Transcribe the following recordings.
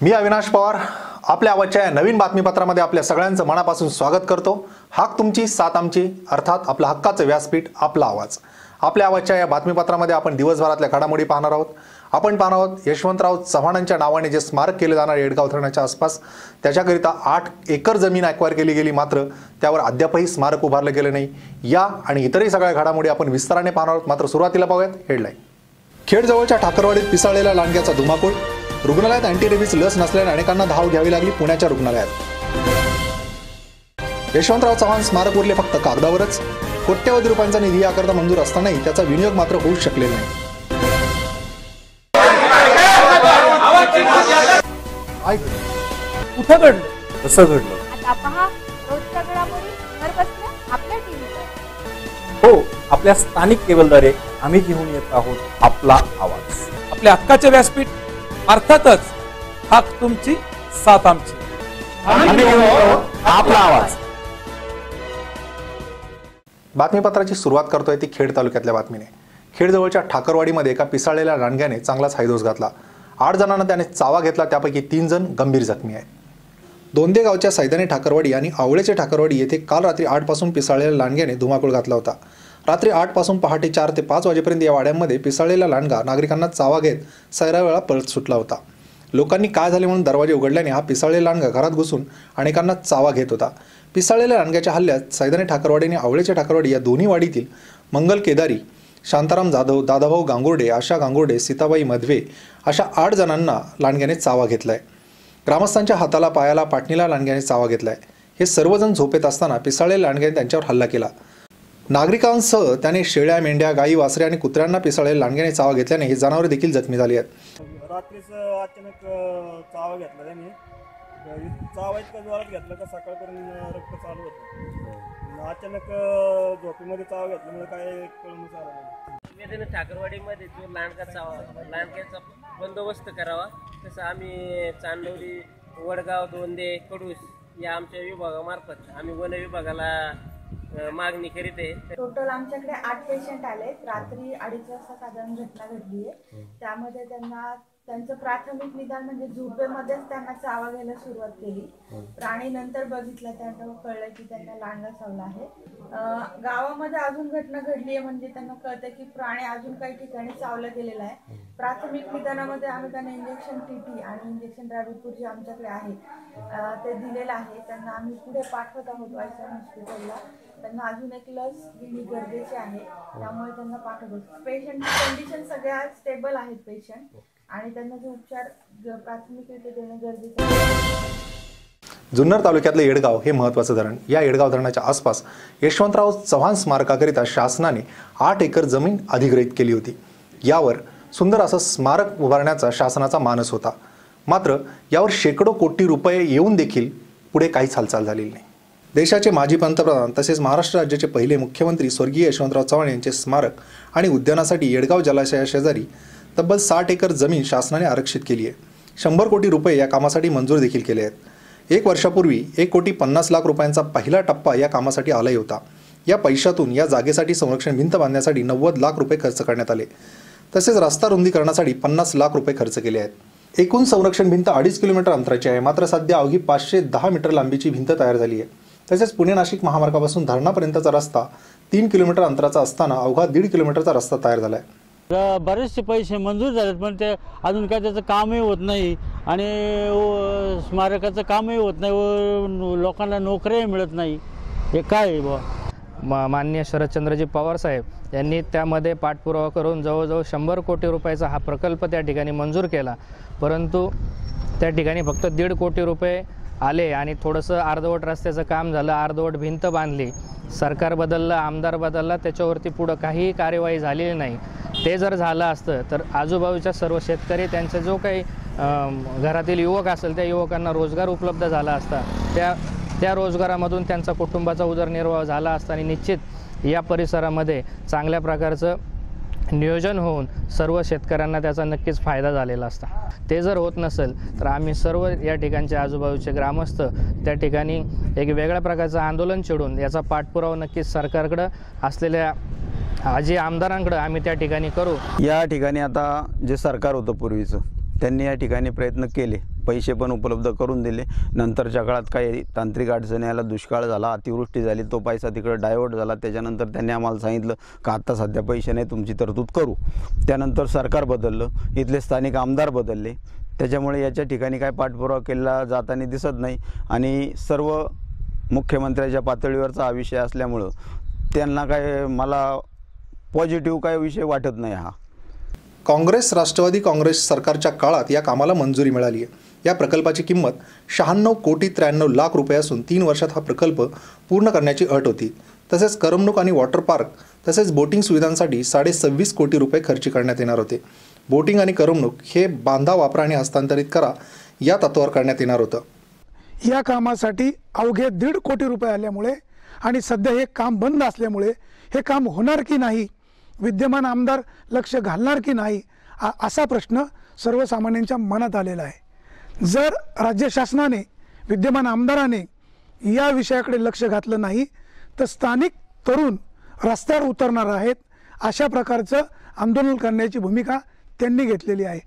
मी अविनाश पवार आपल्या आवाजच्या नवीन बातमीपत्रामध्ये आपल्या सगळ्यांचं मनापासून स्वागत करतो। हक तुमची साथ आमची, अर्थात आपलं हक्काचं व्यासपीठ आपला आवाज। आपल्या आवाजच्या या बातमीपत्रामध्ये आपण दिवसभरातल्या घडामोडी पाहणार आहोत। आपण पाहणार आहोत यशवंतराव चव्हाणांच्या नावाने जे स्मारक केले जाणार येडगाव धरणाच्या आसपास, त्याच्याकरिता 8 एकर जमीन ॲक्वायर केली गेली, मात्र त्यावर अद्यापही स्मारक उभारलं गेलं नाही। या आणि इतरही सगळ्या घडामोडी आपण विस्ताराने पाहणार आहोत। मात्र सुरुवातीला पाहूयात हेडलाईन। खेडजवळच्या ठाकरवाडीत पिसाळलेल्या लांडग्याचा धुमाकूळ, रुग्णालयात अँटीरेबीज लस नसल्याने अनेकांना धाव घ्यावी लागली पुण्याच्या रुग्णालयात। यशवंतराव चव्हाण स्मारक उरले फक्त कागदावरच, कोट्यवधी रुपयांचा निधी याकरता मंजूर असतानाही त्याचा विनियोग मात्र होऊ शकलेला नाही। कुठं घडलं, कसं घडलं, आता पहा रोजच्या घडामोडी घर बसल्या आपल्या टीव्हीवर। हो, आपल्या स्थानिक केबलद्वारे आम्ही घेऊन येत आहोत आपला आवाज, आपल्या हक्काचे व्यासपीठ, अर्थातच हक तुमची साथ आमची, आम्ही घेऊन येत आहोत आपला आवाज। बातमीपत्राची सुरुवात करतोय ती खेड तालुक्यातल्या बातमीने। खेडजवळच्या ठाकरवाडीमध्ये एका पिसाळलेल्या लांडग्याने चांगलाच हायदोस घातला। 8 जणांना त्याने चावा घेतला, त्यापैकी 3 जण गंभीर जखमी आहेत। दोंदे गावच्या सैदाने ठाकरवाडी आणि आवळेचे ठाकरवाडी येथे काल रात्री 8 पासून पिसाळलेल्या लांडग्याने धुमाकूळ घातला होता। रात्री 8 पासून पहाटे 4 ते 5 वाजेपर्यंत या वाड्यांमध्ये पिसाळलेला लांडगा नागरिकांना चावा घेत सैरावेळा पळत सुटला होता। लोकांनी काय झाले म्हणून दरवाजे उघडल्याने हा पिसाळलेला लांडगा घरात घुसून अनेकांना चावा घेत होता। पिसाळलेल्या लांडग्याच्या हल्ल्यात सैदाने ठाकरवाडी आणि आवळेचे ठाकरवाडी या दोन्ही वाडीतील मंगल केदारी, शांताराम जाधव, दादाभाऊ गांगुर्डे, आशा गांगुर्डे, सीताबाई मधवे अशा 8 जणांना लांडग्याने चावा घेतलाय। ग्रामस्थांच्या हाताला, पायाला, पाटणीला लांडग्याने चावा घेतलाय। हे सर्वजण झोपेत असताना पिसाळलेल्या लांडग्याने त्यांच्यावर हल्ला केला। नागरिकांसह त्याने शेळ्या, मेंढ्या, गायी, वासरे आणि कुत्र्यांना पिसाळलेल्या लांडग्याने चावा घेतल्याने ही जनावरे देखील जखमी झाली आहेत। रात्रीच अचानक चावा घेतला त्याने, चावा इतका जोरात घेतला का सकाळपर्यंत रक्त चालू होतं। अचानक झोपेमध्ये चावा घेतल्यामुळे काय कळून आलं नाही। ठाकरवाडीमध्ये जो लांडग्याचा बंदोबस्त करावा, तसं आम्ही चांदोली, वडगाव, दोंदे, कडूस या आमच्या विभागामार्फत आम्ही वन विभागाला मागणी करीत आहे। टोटल आमच्याकडे 8 पेशंट आले। रात्री 2:30 वाजता साधारण घटना घडली आहे। त्यामध्ये त्यांचं प्राथमिक निदान म्हणजे झोपेमध्येच त्यांना चावा घ्यायला सुरुवात केली। प्राणी नंतर बघितला, त्यांना कळलं की त्यांना लांडगा चावला आहे। गावामध्ये अजून घटना घडली आहे, म्हणजे त्यांना कळतं की प्राणी अजून काही ठिकाणी चावला गेलेला आहे। प्राथमिक निदानामध्ये आम्ही त्यांना इंजेक्शन टीटी आणि इंजेक्शन रॅबिपूर जे आमच्याकडे आहे ते दिलेलं आहे। त्यांना आम्ही पुढे पाठवत आहोत वायसर हॉस्पिटलला। त्यांना अजून एक लस घेणे गरजेचे आहे, त्यामुळे त्यांना पाठवतो। पेशंटची कंडिशन सगळ्या स्टेबल आहेत पेशंट, आणि त्यांना जे उपचार प्राथमिकरित्या देणं गरजेचं आहे। जुन्नर तालुक्यातले येडगाव हे महत्त्वाचं धरण। या येडगाव धरणाच्या आसपास यशवंतराव चव्हाण स्मारकाकरिता शासनाने 8 एकर जमीन अधिग्रहित केली होती। यावर सुंदर असं स्मारक उभारण्याचा शासनाचा मानस होता, मात्र यावर शेकडो कोटी रुपये येऊन देखील पुढे काहीच हालचाल झालेली नाही। देशाचे माजी पंतप्रधान तसेच महाराष्ट्र राज्याचे पहिले मुख्यमंत्री स्वर्गीय यशवंतराव चव्हाण यांचे स्मारक आणि उद्यानासाठी येडगाव जलाशयाशेजारी तब्बल 60 एकर जमीन शासनाने आरक्षित केली आहे। 100 कोटी रुपये या कामासाठी मंजूर देखील केले आहेत। 1 वर्षापूर्वी 1,50,00,000 रुपयांचा पहिला टप्पा या कामासाठी आलाही होता। या पैशातून या जागेसाठी संरक्षण भिंत बांधण्यासाठी 90 लाख रुपये खर्च करण्यात आले, तसेच रस्ता रुंदीकरणासाठी 50 लाख रुपये खर्च केले आहेत। एकूण संरक्षण भिंत 2.5 किलोमीटर अंतराची आहे, मात्र सध्या अवघी 510 मीटर लांबीची भिंत तयार झाली आहे। तसेच पुणे नाशिक महामार्गापासून धरणापर्यंतचा रस्ता 3 किलोमीटर अंतराचा असताना अवघा 1.5 किलोमीटरचा रस्ता तयार झाला आहे। बरेचसे पैसे मंजूर झालेत, पण ते अजून काय त्याचं कामही होत नाही आणि स्मारकाचं कामही होत नाही व लोकांना नोकऱ्याही मिळत नाही। हे काय आहे बुवा? माननीय शरदचंद्रजी पवार साहेब यांनी त्यामध्ये पाठपुरावा करून जवळजवळ 100 कोटी रुपयाचा हा प्रकल्प त्या ठिकाणी मंजूर केला, परंतु त्या ठिकाणी फक्त 1.5 कोटी रुपये आले आणि थोडंसं अर्धवट रस्त्याचं काम झालं, अर्धवट भिंत बांधली। सरकार बदललं, आमदार बदलला, त्याच्यावरती पुढं काहीही कार्यवाही झालेली नाही। ते जर झालं असतं तर आजूबाजूच्या सर्व शेतकरी, त्यांचा जो काही घरातील युवक असेल त्या युवकांना रोजगार उपलब्ध झाला असता, त्या रोजगारामधून त्यांचा कुटुंबाचा उदरनिर्वाह झाला असता आणि निश्चित या परिसरामध्ये चांगल्या प्रकारचं नियोजन होऊन सर्व शेतकऱ्यांना त्याचा नक्कीच फायदा झालेला असता। ते जर होत नसेल तर आम्ही सर्व या ठिकाणचे आजूबाजूचे ग्रामस्थ त्या ठिकाणी एक वेगळ्या प्रकारचं आंदोलन छेडून याचा पाठपुरावा नक्कीच सरकारकडे असलेल्या आजी आमदारांकडे आम्ही त्या ठिकाणी करू। या ठिकाणी आता जे सरकार होतं पूर्वीचं, त्यांनी या ठिकाणी प्रयत्न केले, पैसे पण उपलब्ध करून दिले. नंतरच्या काळात काही तांत्रिक अडचणी आल्या, दुष्काळ झाला, अतिवृष्टी झाली, तो पैसा तिकडे डायव्हर्ट झाला. त्याच्यानंतर त्यांनी आम्हाला सांगितलं का आत्ता सध्या पैसे नाही, तुमची तरतूद करू. त्यानंतर सरकार बदललं, इथले स्थानिक आमदार बदलले, त्याच्यामुळे याच्या ठिकाणी काय पाठपुरावा केला जाताना दिसत नाही. आणि सर्व मुख्यमंत्र्याच्या पातळीवरचा हा विषय असल्यामुळं त्यांना काय मला पॉझिटिव्ह काय विषय वाटत नाही. हा काँग्रेस राष्ट्रवादी काँग्रेस सरकारच्या काळात या कामाला मंजुरी मिळाली आहे. या प्रकल्पाची किंमत 96,93,00,000 रुपये असून 3 वर्षात हा प्रकल्प पूर्ण करण्याची अट होती. तसेच करमणूक आणि वॉटर पार्क तसेच बोटिंग सुविधांसाठी 26.5 कोटी रुपये खर्च करण्यात येणार होते. बोटिंग आणि करमणूक हे बांधा, वापरा आणि हस्तांतरित करा या तत्वावर करण्यात येणार होतं. या कामासाठी अवघे 1.5 कोटी रुपये आल्यामुळे आणि सध्या हे काम बंद असल्यामुळे हे काम होणार की नाही, विद्यमान आमदार लक्ष घालणार की नाही, असा प्रश्न सर्वसामान्यांच्या मनात आलेला आहे. जर राज्य शासनाने, विद्यमान आमदाराने या विषयाकडे लक्ष घातलं नाही तर स्थानिक तरुण रस्त्यावर उतरणार आहेत. अशा प्रकारचं आंदोलन करण्याची भूमिका त्यांनी घेतलेली आहे.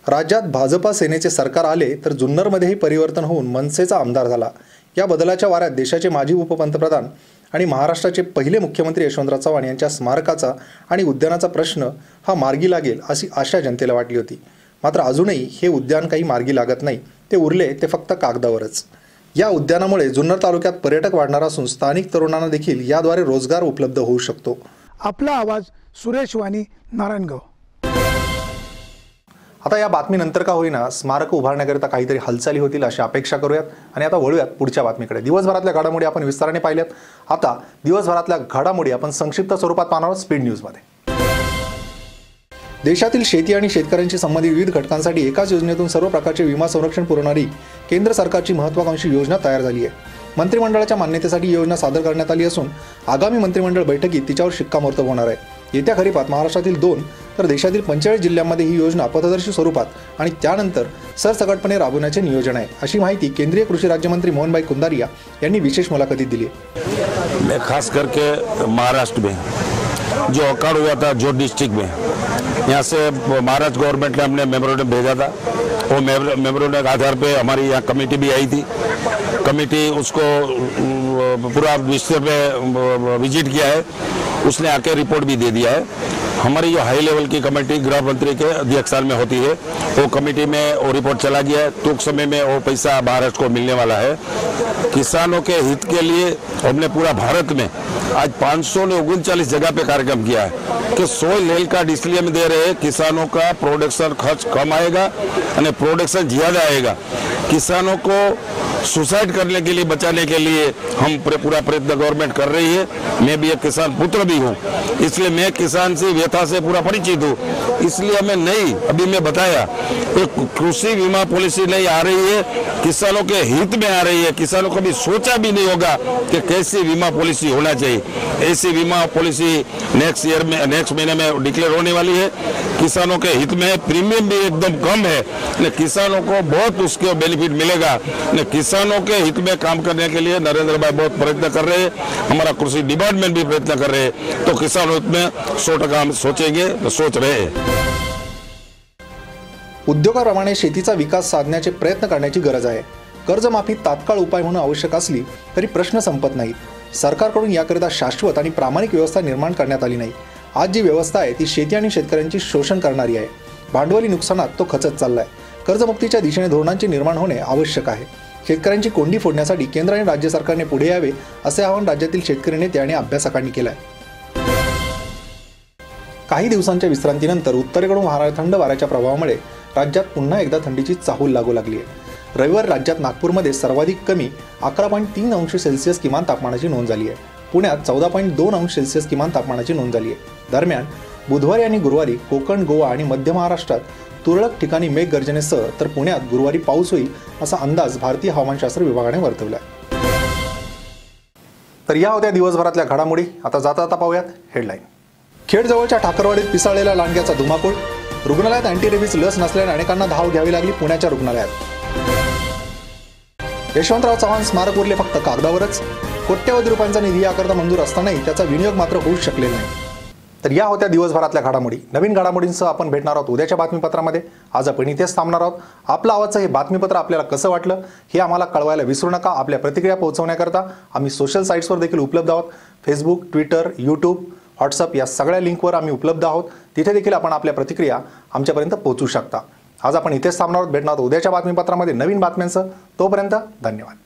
राज्यात भाजपा सेनेचे सरकार आले तर जुन्नरमध्येही परिवर्तन होऊन मनसेचा आमदार झाला. या बदलाच्या वाऱ्यात देशाचे माजी उपपंतप्रधान आणि महाराष्ट्राचे पहिले मुख्यमंत्री यशवंतराव चव्हाण यांच्या स्मारकाचा आणि उद्यानाचा प्रश्न हा मार्गी लागेल अशी आशा जनतेला वाटली होती. मात्र अजूनही हे उद्यान काही मार्गी लागत नाही. ते उरले ते फक्त कागदावरच. या उद्यानामुळे जुन्नर तालुक्यात पर्यटक वाढणार असून स्थानिक तरुणांना देखील याद्वारे रोजगार उपलब्ध होऊ शकतो. आपला आवाज, सुरेश वाणी, नारायणगाव. आता या बातमीनंतर का होईना स्मारक उभारण्याकरिता काहीतरी हालचाली होतील अशी अपेक्षा करूयात. आणि आता वळूयात पुढच्या बातमीकडे. दिवसभरातल्या घडामोडी आपण विस्ताराने पाहिल्यात. आता दिवसभरातल्या घडामोडी आपण संक्षिप्त स्वरूपात पाहणार आहोत स्पीड न्यूजमध्ये. देशातील शेती आणि शेतकऱ्यांशी संबंधित विविध घटकांसाठी एकाच योजनेतून सर्व प्रकारचे विमा संरक्षण पुरवणारी केंद्र सरकारची महत्त्वाकांक्षी योजना तयार झाली आहे. मंत्रिमंडळाच्या मान्यतेसाठी ही योजना सादर करण्यात आली असून आगामी मंत्रिमंडळ बैठकीत तिच्यावर शिक्कामोर्तब होणार आहे. येत्या खरीपात महाराष्ट्रातील 2 तर देशातील 45 जिल्ह्यांमध्ये ही योजना पथदर्शी स्वरूपात आणि त्यानंतर सरसकटपणे राबवण्याचे नियोजन आहे, अशी माहिती केंद्रीय कृषी राज्यमंत्री मोहनभाई कुंदारिया यांनी विशेष मुलाखतीत दिली. मैं खास करके महाराष्ट्र में जो अकाल हुआ था जो डिस्ट्रिक्ट में, यहाँ से महाराष्ट्र गवर्नमेंट ने हमने मेमोरेंडम भेजा था. वो मेमोरेंडम के आधार पे हमारी यहाँ कमेटी भी आई थी. कमेटी उसको पूरा विषय पे विजिट किया है, उसने आके रिपोर्ट भी दे दिया है. हमारी जो हाई लेवल की कमेटी गृह मंत्री के अध्यक्षता में होती है, वो कमेटी में वो रिपोर्ट चला गया है. टूंक समय में वो पैसा महाराष्ट्र को मिलने वाला है. किसानों के हित के लिए हमने पूरा भारत में आज 539 जगह पे कार्यक्रम किया है कि सोयल हेल का डिस्टिलियम दे रहे. किसानों का प्रोडक्शन खर्च कम आएगा और प्रोडक्शन ज्यादा आएगा. किसानों को सुसाइड करने के लिए, बचाने के लिए हम पूरा प्रयत्न गवर्नमेंट कर रही है. मैं भी एक किसान पुत्र भी हूँ, इसलिए मैं किसान से व्यथा से पूरा परिचित हूँ. इसलिए हमें नई, अभी मैं बताया, एक कृषि बीमा पॉलिसी नई आ रही है, किसानों के हित में आ रही है. किसानों को भी सोचा भी नहीं होगा कि कैसी बीमा पॉलिसी होना चाहिए. ऐसी बीमा पॉलिसी नेक्स्ट ईयर में, नेक्स्ट महीने में डिक्लेयर होने वाली है. किसानों के हित में, प्रीमियम भी एकदम कम है, किसानों को बहुत उसके बेनिफिट मिलेगा. किसानों के हित में काम करने के लिए नरेंद्र भाई बहुत प्रयत्न कर रहे हैं. हमारा कृषि डिपार्टमेंट भी प्रयत्न कर रहे हैं. तो किसानों हित में 100% हम सोचेंगे, तो सोच रहे हैं. उद्योगाप्रमाणे शेतीचा विकास साधण्याचे प्रयत्न करण्याची गरज आहे. कर्जमाफी तात्काळ उपाय होणं आवश्यक असली तरी प्रश्न संपत नाहीत. सरकारकडून याकरिता शाश्वत आणि प्रामाणिक व्यवस्था निर्माण करण्यात आली नाही. आज जी व्यवस्था आहे ती शेती आणि शेतकऱ्यांची शोषण करणारी आहे. भांडवली नुकसानात तो खचत चाललाय. कर्जमुक्तीच्या दिशेने धोरणांचे निर्माण होणे आवश्यक आहे. शेतकऱ्यांची कोंडी फोडण्यासाठी केंद्र आणि राज्य सरकारने पुढे यावे असे आवाहन राज्यातील शेतकरी नेते आणि अभ्यासकांनी केलं आहे. काही दिवसांच्या विश्रांतीनंतर उत्तरेकडून वाहणाऱ्या थंड वाऱ्याच्या प्रभावामुळे राज्यात पुन्हा एकदा थंडीची चाहूल लागू लागली आहे. रविवारी राज्यात नागपूरमध्ये सर्वाधिक कमी 11.3 अंश सेल्सिअस किमान तापमानाची नोंद झाली आहे. पुण्यात 14.2 अंश सेल्सिअस किमान तापमानाची नोंद झाली आहे. दरम्यान बुधवारी आणि गुरुवारी कोकण, गोवा आणि मध्य महाराष्ट्रात तुरळक ठिकाणी मेघगर्जनेसह तर पुण्यात गुरुवारी पाऊस होईल असा अंदाज भारतीय हवामानशास्त्र विभागाने वर्तवला आहे. तर या होत्या दिवसभरातल्या घडामोडी. आता जाता जाता पाहूयात हेडलाईन. खेडजवळच्या ठाकरवाडीत पिसाळलेला लांडग्याचा धुमाकूळ. रुग्णालयात अँटीरेबीज लस नसल्याने अनेकांना धाव घ्यावी लागली पुण्याच्या रुग्णालयात. यशवंतराव चव्हाण स्मारक उरले फक्त कागदावरच. कोट्यवधी रुपयांचा निधी याकरता मंजूर असतानाही त्याचा विनियोग मात्र होऊच शकलेला नाही. तर या होत्या दिवसभरातल्या घडामोडी. नवीन घडामोडींसह आपण भेटणार आहोत उद्याच्या बातमीपत्रामध्ये. आज आपण इथेच थांबणार आहोत. आपलं आवाजचं हे बातमीपत्र आपल्याला कसं वाटलं हे आम्हाला कळवायला विसरू नका. आपल्या प्रतिक्रिया पोहोचवण्याकरता आम्ही सोशल साईट्सवर देखील उपलब्ध आहोत. फेसबुक, ट्विटर, यूट्यूब, व्हॉट्सअप या सगळ्या लिंकवर आम्ही उपलब्ध आहोत. तिथे देखील आपण आपल्या प्रतिक्रिया आमच्यापर्यंत पोहोचू शकता. आज आपण इथेच थांबणार आहोत. भेटणार आहोत उद्याच्या बातमीपत्रामध्ये नवीन बातम्यांसह. तोपर्यंत धन्यवाद.